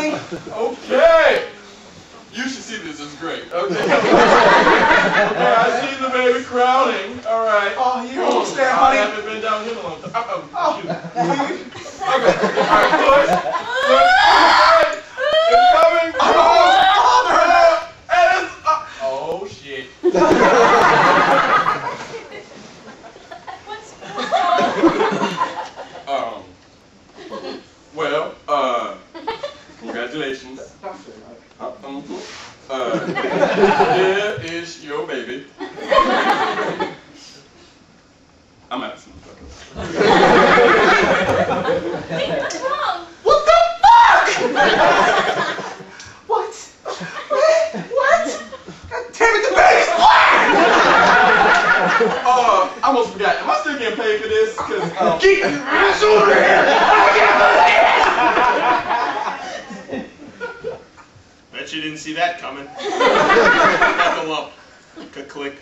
honey. Okay. You should see this. It's great. Okay. Okay, I see the baby crowning. All right. Oh, you almost there, honey. I haven't been down here in a long time. Oh, Okay. All right, push. Push. It's coming. Oh, shit. Well, congratulations. Here is your baby. I'm absent. What's wrong? what the fuck? What? What? God damn it, the baby's black! I almost forgot. Am I still getting paid for this? Cause Get your ass over here! Bet you didn't see that coming. Buckle up. Click.